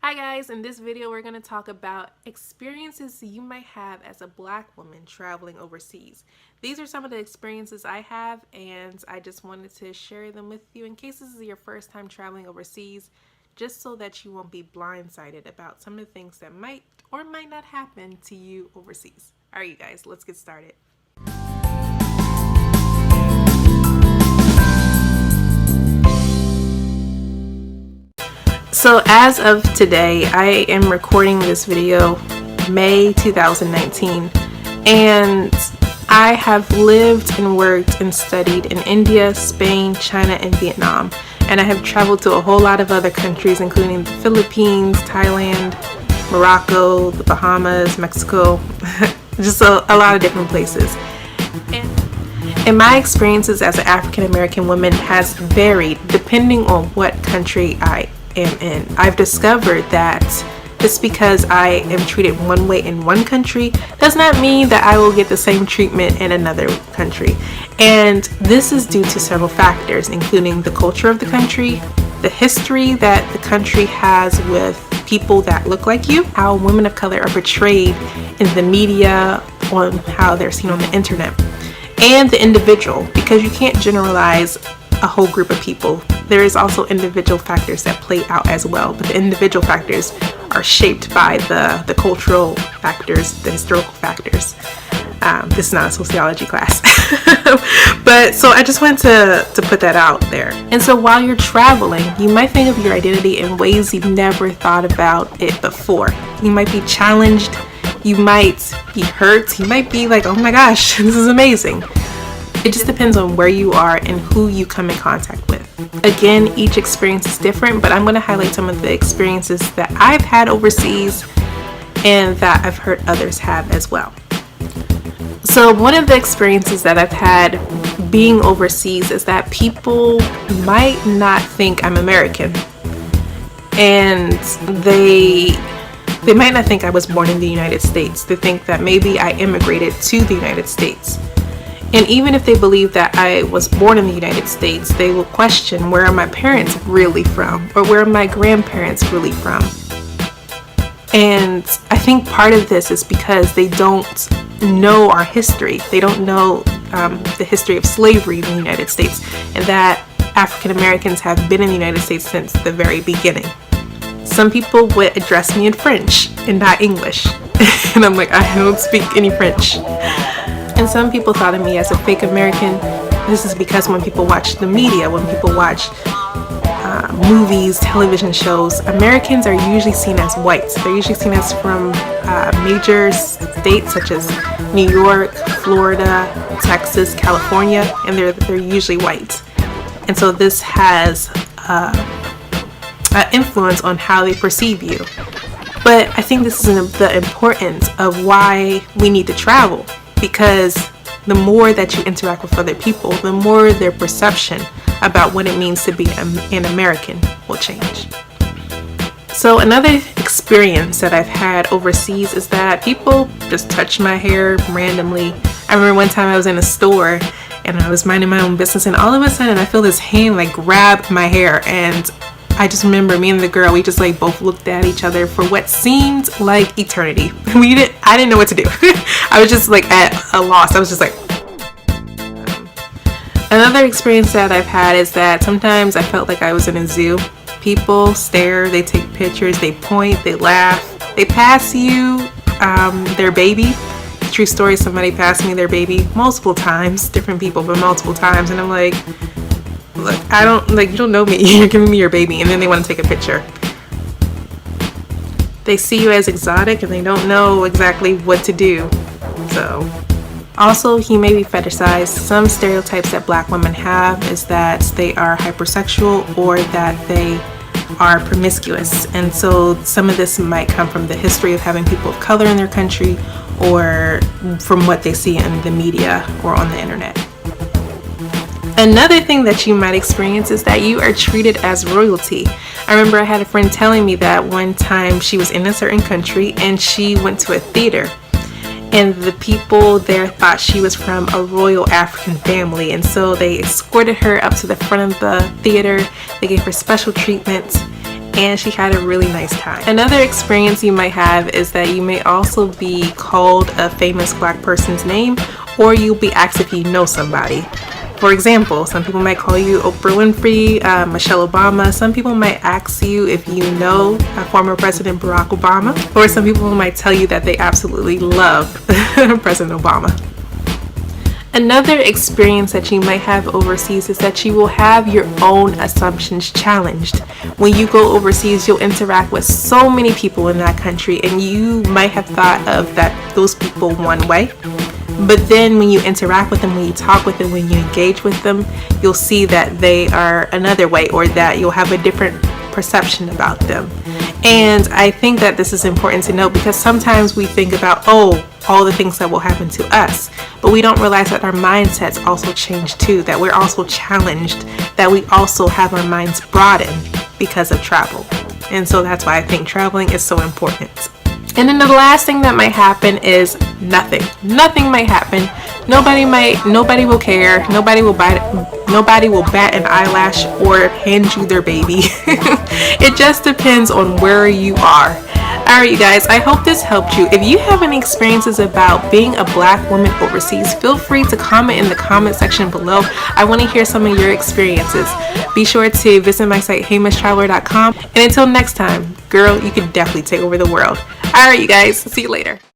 Hi guys, in this video we're going to talk about experiences you might have as a Black woman traveling overseas. These are some of the experiences I have, and I just wanted to share them with you in case this is your first time traveling overseas, just so that you won't be blindsided about some of the things that might or might not happen to you overseas. Alright you guys, let's get started. So as of today, I am recording this video May 2019, and I have lived and worked and studied in India, Spain, China, and Vietnam. And I have traveled to a whole lot of other countries, including the Philippines, Thailand, Morocco, the Bahamas, Mexico, just a lot of different places. And my experiences as an African American woman has varied depending on what country I am in. I've discovered that just because I am treated one way in one country does not mean that I will get the same treatment in another country. And this is due to several factors, including the culture of the country, the history that the country has with people that look like you, how women of color are portrayed in the media, on how they're seen on the internet, and the individual, because you can't generalize a whole group of people. There is also individual factors that play out as well, but the individual factors are shaped by the cultural factors, the historical factors. This is not a sociology class. But so I just wanted to put that out there. And so while you're traveling, you might think of your identity in ways you've never thought about it before. You might be challenged, you might be hurt, you might be like, oh my gosh, this is amazing. It just depends on where you are and who you come in contact with. Again, each experience is different, but I'm going to highlight some of the experiences that I've had overseas and that I've heard others have as well. So one of the experiences that I've had being overseas is that people might not think I'm American, and they might not think I was born in the United States. They think that maybe I immigrated to the United States. And even if they believe that I was born in the United States, they will question, where are my parents really from? Or where are my grandparents really from? And I think part of this is because they don't know our history. They don't know the history of slavery in the United States, and that African Americans have been in the United States since the very beginning. Some people would address me in French and not English. And I'm like, I don't speak any French. And some people thought of me as a fake American. This is because when people watch the media, when people watch movies, television shows, Americans are usually seen as white. They're usually seen as from major states such as New York, Florida, Texas, California, and they're usually white. And so this has an influence on how they perceive you. But I think this is the importance of why we need to travel. Because the more that you interact with other people, the more their perception about what it means to be an American will change. So another experience that I've had overseas is that people just touch my hair randomly. I remember one time I was in a store and I was minding my own business, and all of a sudden I feel this hand like grab my hair, and I just remember me and the girl, we just like both looked at each other for what seemed like eternity. I didn't know what to do. I was just like at a loss. I was just like. Another experience that I've had is that sometimes I felt like I was in a zoo. People stare, they take pictures, they point, they laugh, they pass you their baby. True story, somebody passed me their baby multiple times, different people, but multiple times, and I'm like, look, you don't know me, you're giving me your baby, and then they want to take a picture. They see you as exotic and they don't know exactly what to do. So, also, he may be fetishized. Some stereotypes that Black women have is that they are hypersexual or that they are promiscuous. And so some of this might come from the history of having people of color in their country, or from what they see in the media or on the internet. Another thing that you might experience is that you are treated as royalty. I remember I had a friend telling me that one time she was in a certain country and she went to a theater, and the people there thought she was from a royal African family, and so they escorted her up to the front of the theater. They gave her special treatment, and she had a really nice time. Another experience you might have is that you may also be called a famous black person's name, or you'll be asked if you know somebody. For example, some people might call you Oprah Winfrey, Michelle Obama. Some people might ask you if you know former President Barack Obama, or some people might tell you that they absolutely love President Obama. Another experience that you might have overseas is that you will have your own assumptions challenged. When you go overseas, you'll interact with so many people in that country, and you might have thought of those people one way. But then when you interact with them, when you talk with them, when you engage with them, you'll see that they are another way, or that you'll have a different perception about them. And I think that this is important to note, because sometimes we think about, all the things that will happen to us, but we don't realize that our mindsets also change too, that we're also challenged, that we also have our minds broadened because of travel. And so that's why I think traveling is so important. And then the last thing that might happen is nothing. Nothing might happen. Nobody will care. Nobody will bat an eyelash or hand you their baby. It just depends on where you are. Alright, you guys, I hope this helped you. If you have any experiences about being a black woman overseas, feel free to comment in the comment section below. I want to hear some of your experiences. Be sure to visit my site, HeyMissTraveler.com. And until next time, girl, you can definitely take over the world. Alright, you guys, see you later.